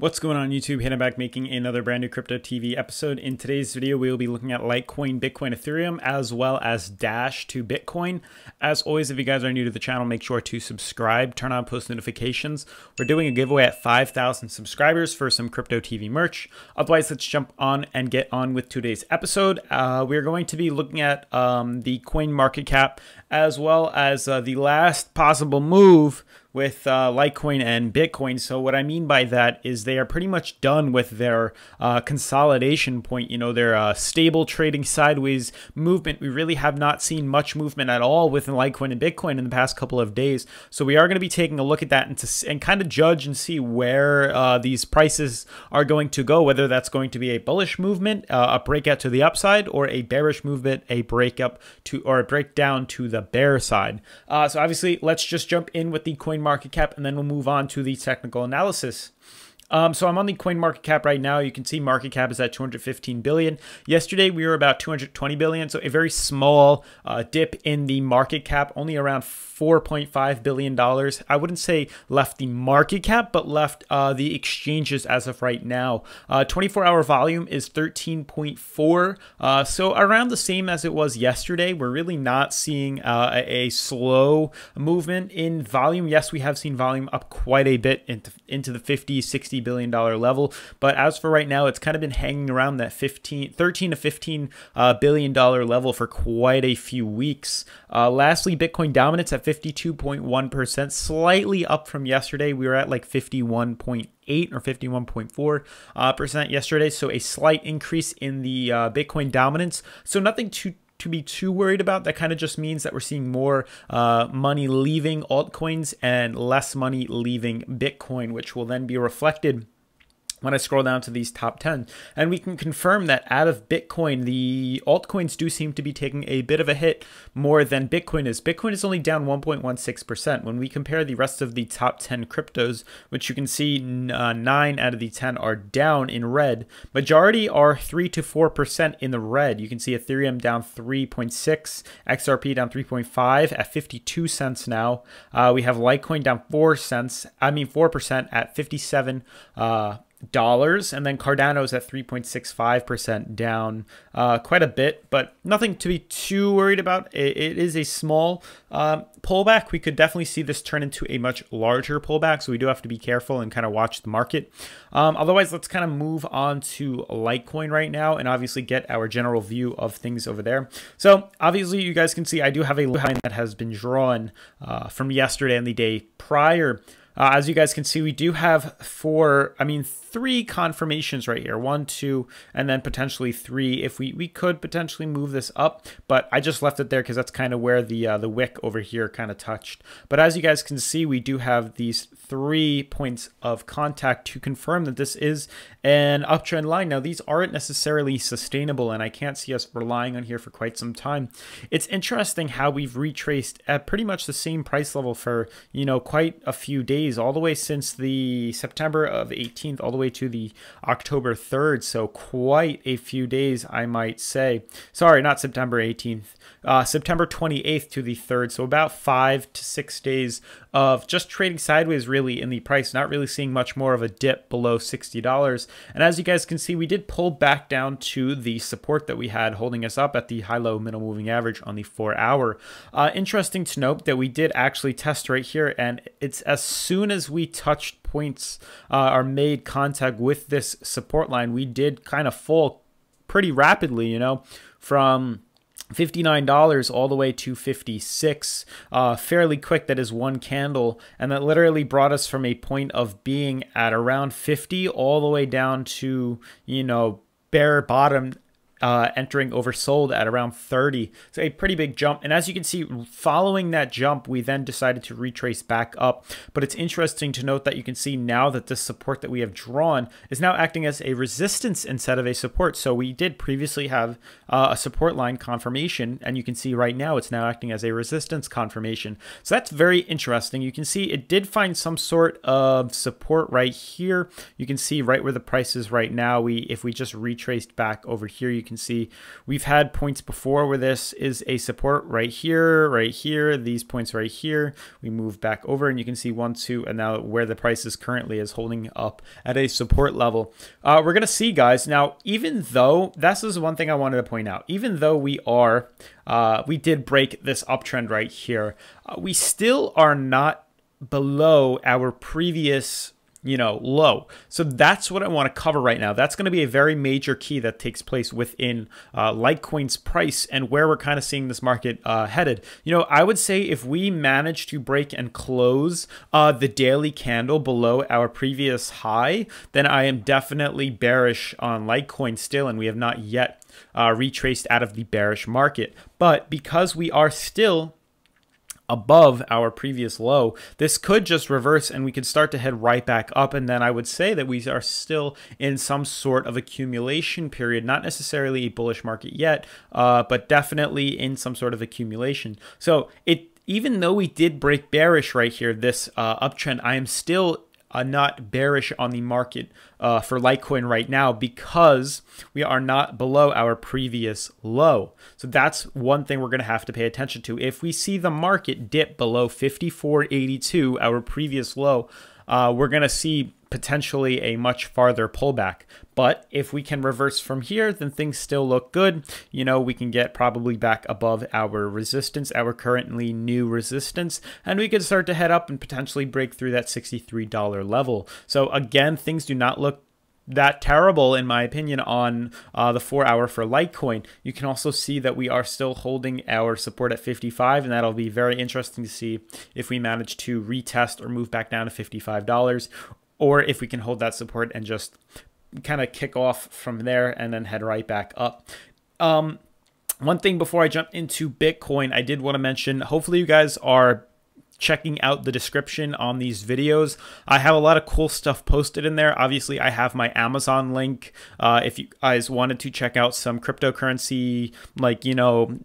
What's going on YouTube? Hayden back making another brand new Crypto TV episode. In today's video, we will be looking at Litecoin, Bitcoin, Ethereum, as well as Dash to Bitcoin. As always, if you guys are new to the channel, make sure to subscribe, turn on post notifications. We're doing a giveaway at 5,000 subscribers for some Crypto TV merch. Otherwise, let's jump on and get on with today's episode. We're going to be looking at the coin market cap, as well as the last possible move with Litecoin and Bitcoin. So what I mean by that is they are pretty much done with their consolidation point, their stable trading sideways movement. We really have not seen much movement at all with Litecoin and Bitcoin in the past couple of days. So we are going to be taking a look at that and kind of judge and see where these prices are going to go, whether that's going to be a bullish movement, a breakout to the upside, or a bearish movement, a breakup to or a breakdown to the bear side. So obviously, let's just jump in with the coin market cap, and then we'll move on to the technical analysis. So I'm on the coin market cap right now. You can see market cap is at 215 billion. Yesterday we were about 220 billion, so a very small dip in the market cap, only around $4.5 billion. I wouldn't say left the market cap, but left the exchanges as of right now. 24-hour volume is 13.4, so around the same as it was yesterday. We're really not seeing a slow movement in volume. Yes, we have seen volume up quite a bit into the 50, 60 billion dollar level, but as for right now, it's kind of been hanging around that 13 to 15 billion dollar level for quite a few weeks. Lastly, Bitcoin dominance at 52.1%, slightly up from yesterday. We were at like 51.8 or 51.4% yesterday, so a slight increase in the Bitcoin dominance. So nothing to be too worried about. That kind of just means that we're seeing more money leaving altcoins and less money leaving Bitcoin, which will then be reflected when I scroll down to these top 10. And we can confirm that out of Bitcoin, the altcoins do seem to be taking a bit of a hit more than Bitcoin is. Bitcoin is only down 1.16%. When we compare the rest of the top 10 cryptos, which you can see 9 out of the 10 are down in red, majority are 3 to 4% in the red. You can see Ethereum down 3.6, XRP down 3.5 at 52 cents now. We have Litecoin down 4% at 57 dollars, and then Cardano's at 3.65% down quite a bit, but nothing to be too worried about. It is a small pullback. We could definitely see this turn into a much larger pullback, so we do have to be careful and kind of watch the market. Otherwise, let's kind of move on to Litecoin right now and obviously get our general view of things over there. So obviously, you guys can see I do have a line that has been drawn from yesterday and the day prior. As you guys can see, we do have three confirmations right here. 1, 2, and then potentially 3. If we could potentially move this up, but I just left it there because that's kind of where the wick over here kind of touched. But as you guys can see, we do have these 3 points of contact to confirm that this is an uptrend line. Now, these aren't necessarily sustainable, and I can't see us relying on here for quite some time. It's interesting how we've retraced at pretty much the same price level for, quite a few days, all the way since the September of 18th, all the way to the October 3rd. So quite a few days, I might say. Sorry, not September 18th, September 28th to the 3rd. So about 5 to 6 days of just trading sideways really in the price, not really seeing much more of a dip below $60. And as you guys can see, we did pull back down to the support that we had holding us up at the high-low middle moving average on the 4-hour. Interesting to note that we did actually test right here, and it's as soon as we touched points or made contact with this support line, we did kind of fall pretty rapidly, from $59 all the way to 56, fairly quick. That is one candle, and that literally brought us from a point of being at around 50 all the way down to bear bottom entering oversold at around 30. So a pretty big jump. And as you can see, following that jump, we then decided to retrace back up. But it's interesting to note that you can see now that this support that we have drawn is now acting as a resistance instead of a support. So we did previously have a support line confirmation, and you can see right now it's now acting as a resistance confirmation. So that's very interesting. You can see it did find some sort of support right here. You can see right where the price is right now. If we just retraced back over here, you can can see we've had points before where this is a support right here, these points right here. We move back over and you can see 1, 2, and now where the price is currently is holding up at a support level. We're going to see, guys, now, even though, this is one thing I wanted to point out, even though we did break this uptrend right here, we still are not below our previous low. So that's what I want to cover right now. That's going to be a very major key that takes place within Litecoin's price and where we're kind of seeing this market headed. I would say if we manage to break and close the daily candle below our previous high, then I am definitely bearish on Litecoin still, and we have not yet retraced out of the bearish market. But because we are still above our previous low, this could just reverse and we could start to head right back up. And then I would say that we are still in some sort of accumulation period, not necessarily a bullish market yet, but definitely in some sort of accumulation. So even though we did break bearish right here, this uptrend, I am still not bearish on the market for Litecoin right now because we are not below our previous low. So that's one thing we're going to have to pay attention to. If we see the market dip below 54.82, our previous low, we're going to see potentially a much farther pullback. But if we can reverse from here, then things still look good. We can get probably back above our resistance, our currently new resistance, and we could start to head up and potentially break through that $63 level. So again, things do not look that terrible in my opinion on the 4-hour for Litecoin. You can also see that we are still holding our support at 55, and that'll be very interesting to see if we manage to retest or move back down to $55, or if we can hold that support and just kind of kick off from there and then head right back up. One thing before I jump into Bitcoin, I did want to mention, hopefully you guys are checking out the description on these videos. I have a lot of cool stuff posted in there. Obviously, I have my Amazon link. If you guys wanted to check out some cryptocurrency, like,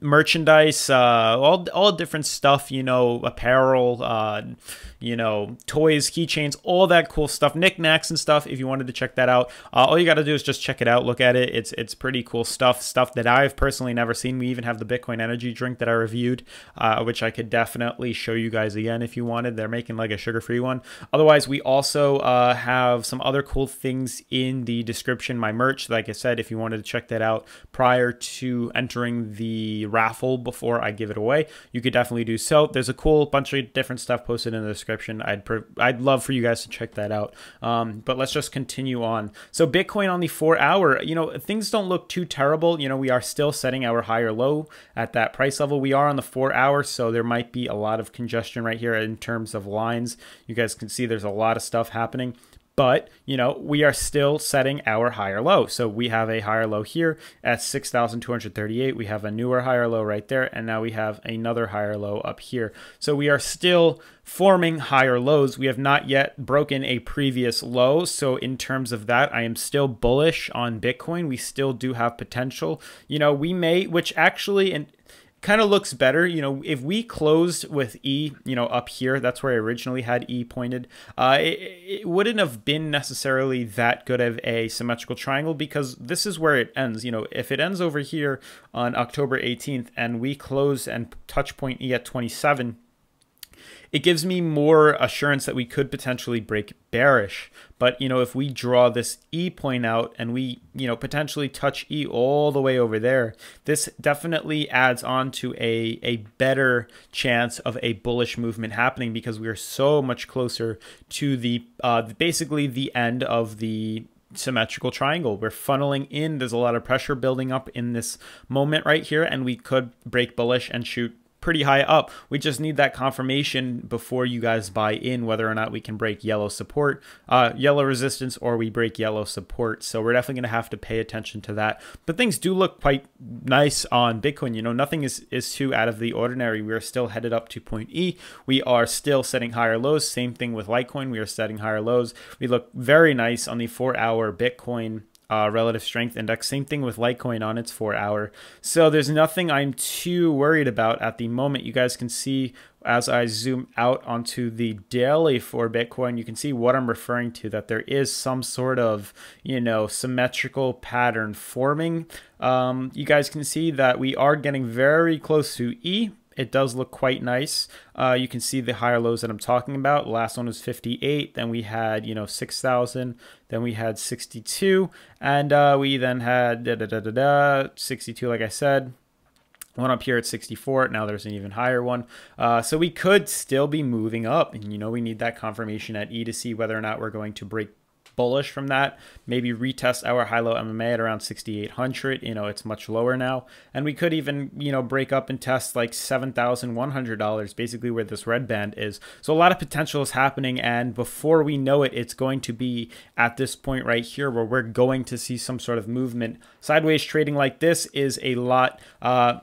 merchandise, all different stuff, apparel, toys, keychains, all that cool stuff, knickknacks and stuff. If you wanted to check that out, all you got to do is just check it out, look at it. It's pretty cool stuff that I've personally never seen. We even have the Bitcoin energy drink that I reviewed, which I could definitely show you guys again if you wanted. They're making like a sugar-free one. Otherwise, we also have some other cool things in the description, my merch. Like I said, if you wanted to check that out prior to entering the raffle before I give it away, you could definitely do so. There's a cool bunch of different stuff posted in the description. I'd love for you guys to check that out. But let's just continue on. So Bitcoin on the 4-hour, things don't look too terrible. We are still setting our higher low at that price level. We are on the 4-hour, so there might be a lot of congestion right here in terms of lines. You guys can see there's a lot of stuff happening. But, we are still setting our higher low. So we have a higher low here at 6,238. We have a newer higher low right there. And now we have another higher low up here. So we are still forming higher lows. We have not yet broken a previous low. So in terms of that, I am still bullish on Bitcoin. We still do have potential. We may, which actually, and kind of looks better, if we closed with E, up here, that's where I originally had E pointed, it wouldn't have been necessarily that good of a symmetrical triangle, because this is where it ends. If it ends over here on October 18th and we close and touch point E at 27, it gives me more assurance that we could potentially break bearish. But, if we draw this E point out and we, potentially touch E all the way over there, this definitely adds on to a better chance of a bullish movement happening, because we are so much closer to the basically the end of the symmetrical triangle. We're funneling in. There's a lot of pressure building up in this moment right here, and we could break bullish and shoot pretty high up. We just need that confirmation before you guys buy in whether or not we can break yellow support, yellow resistance, or we break yellow support. So we're definitely going to have to pay attention to that. But things do look quite nice on Bitcoin. Nothing is too out of the ordinary. We are still headed up to point E. We are still setting higher lows. Same thing with Litecoin. We are setting higher lows. We look very nice on the 4-hour Bitcoin relative strength index. Same thing with Litecoin on its 4-hour. So there's nothing I'm too worried about at the moment. You guys can see as I zoom out onto the daily for Bitcoin, you can see what I'm referring to, that there is some sort of, symmetrical pattern forming. You guys can see that we are getting very close to E. It does look quite nice. You can see the higher lows that I'm talking about. The last one was 58. Then we had, 6,000. Then we had 62. And we then had 62, like I said. One up here at 64. Now there's an even higher one. So we could still be moving up. And, we need that confirmation at E to see whether or not we're going to break bullish from that, maybe retest our high-low MMA at around 6,800. It's much lower now, and we could even break up and test like $7,100, basically where this red band is. So a lot of potential is happening, and before we know it, it's going to be at this point right here where we're going to see some sort of movement. Sideways trading like this is a lot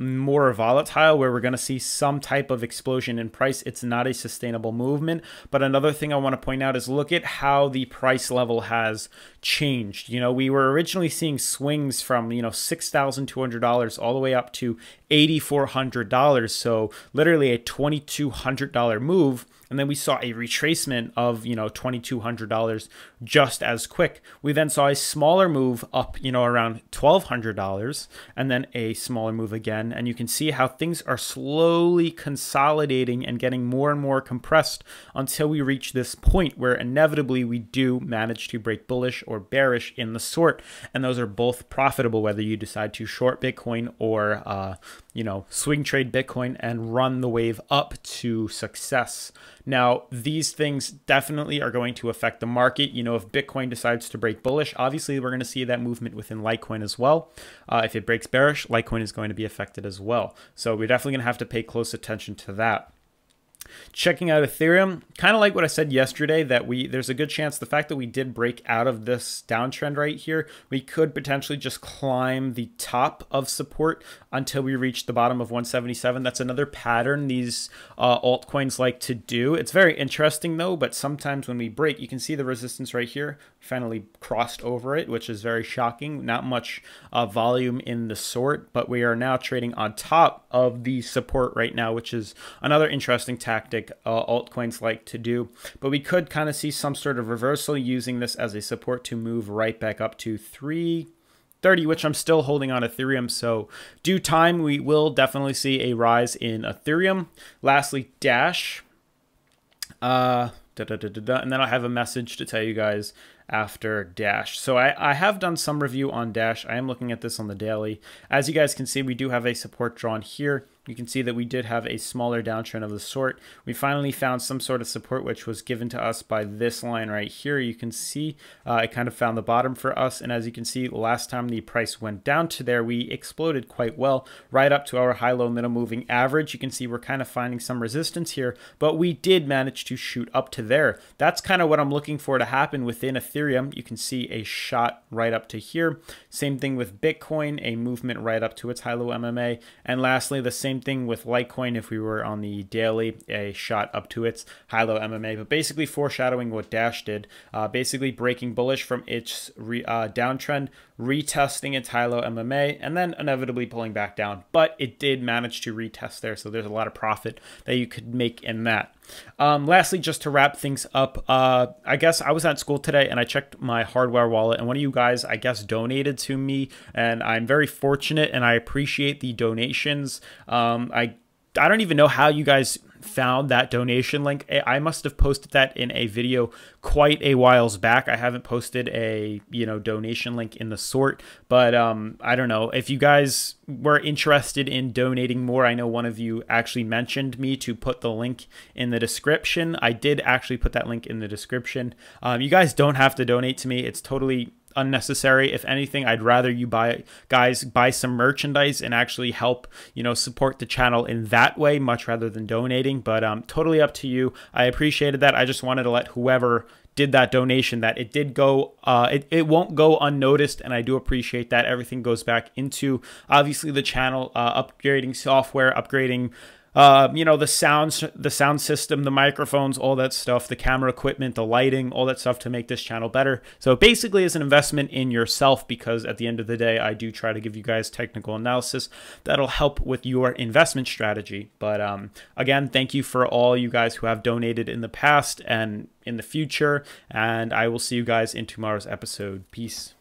more volatile, where we're going to see some type of explosion in price. It's not a sustainable movement. But another thing I want to point out is look at how the price level has changed. We were originally seeing swings from $6,200 all the way up to $8,400, so literally a $2,200 move. And then we saw a retracement of, $2,200 just as quick. We then saw a smaller move up, around $1,200, and then a smaller move again. And you can see how things are slowly consolidating and getting more and more compressed until we reach this point where inevitably we do manage to break bullish or bearish in the sort. And those are both profitable, whether you decide to short Bitcoin or, swing trade Bitcoin and run the wave up to success. Now, these things definitely are going to affect the market. If Bitcoin decides to break bullish, obviously we're going to see that movement within Litecoin as well. If it breaks bearish, Litecoin is going to be affected as well. So we're definitely going to have to pay close attention to that. Checking out Ethereum, kind of like what I said yesterday, that there's a good chance the fact that we did break out of this downtrend right here, we could potentially just climb the top of support until we reach the bottom of 177. That's another pattern these altcoins like to do. It's very interesting though, but sometimes when we break, you can see the resistance right here. We finally crossed over it, which is very shocking. Not much volume in the sort, but we are now trading on top of the support right now, which is another interesting tactic altcoins like to do. But we could kind of see some sort of reversal using this as a support to move right back up to 330, which I'm still holding on Ethereum. So due time, we will definitely see a rise in Ethereum. Lastly, Dash. And then I have a message to tell you guys after Dash. So I have done some review on Dash. I am looking at this on the daily. As you guys can see, we do have a support drawn here. You can see that we did have a smaller downtrend of the sort. We finally found some sort of support, which was given to us by this line right here. You can see it kind of found the bottom for us. And as you can see, last time the price went down to there, we exploded quite well, right up to our high-low middle moving average. You can see we're kind of finding some resistance here, but we did manage to shoot up to there. That's kind of what I'm looking for to happen within Ethereum. You can see a shot right up to here. Same thing with Bitcoin, a movement right up to its high-low MMA. And lastly, the same thing with Litecoin. If we were on the daily, a shot up to its high-low MMA, but basically foreshadowing what Dash did, basically breaking bullish from its downtrend, retesting its high-low MMA, and then inevitably pulling back down. But it did manage to retest there, so there's a lot of profit that you could make in that. Lastly, just to wrap things up, I guess I was at school today and I checked my hardware wallet, and one of you guys, I guess, donated to me, and I'm very fortunate and I appreciate the donations. I don't even know how you guys found that donation link. I must have posted that in a video quite a whiles back. I haven't posted a donation link in the sort, but I don't know if you guys were interested in donating more. I know one of you actually mentioned me to put the link in the description. I did actually put that link in the description. You guys don't have to donate to me. It's totally unnecessary. If anything, I'd rather you buy some merchandise and actually help support the channel in that way, much rather than donating. But totally up to you. I appreciated that. I just wanted to let whoever did that donation that it did go it won't go unnoticed, and I do appreciate that. Everything goes back into obviously the channel, upgrading software, upgrading you know, the sound system, the microphones, all that stuff, the camera equipment, the lighting, all that stuff to make this channel better. So basically it's an investment in yourself, because at the end of the day, I do try to give you guys technical analysis that'll help with your investment strategy. But again, thank you for all you guys who have donated in the past and in the future, and I will see you guys in tomorrow's episode. Peace.